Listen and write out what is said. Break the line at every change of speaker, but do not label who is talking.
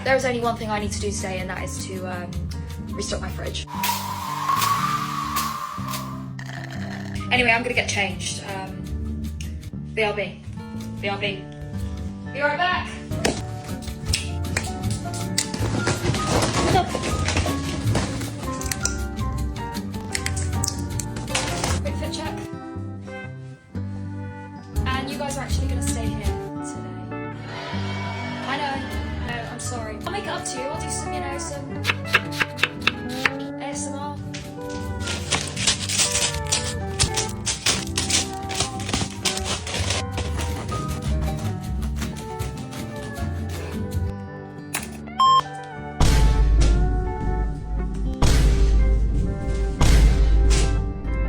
There is only one thing I need to do today, and that is to restock my fridge. Anyway, I'm gonna get changed. BRB. BRB. Be right back. Quick fit check. And you guys are actually gonna stay here today. I know, I'm sorry. I'll make it up to you. I'll do some, some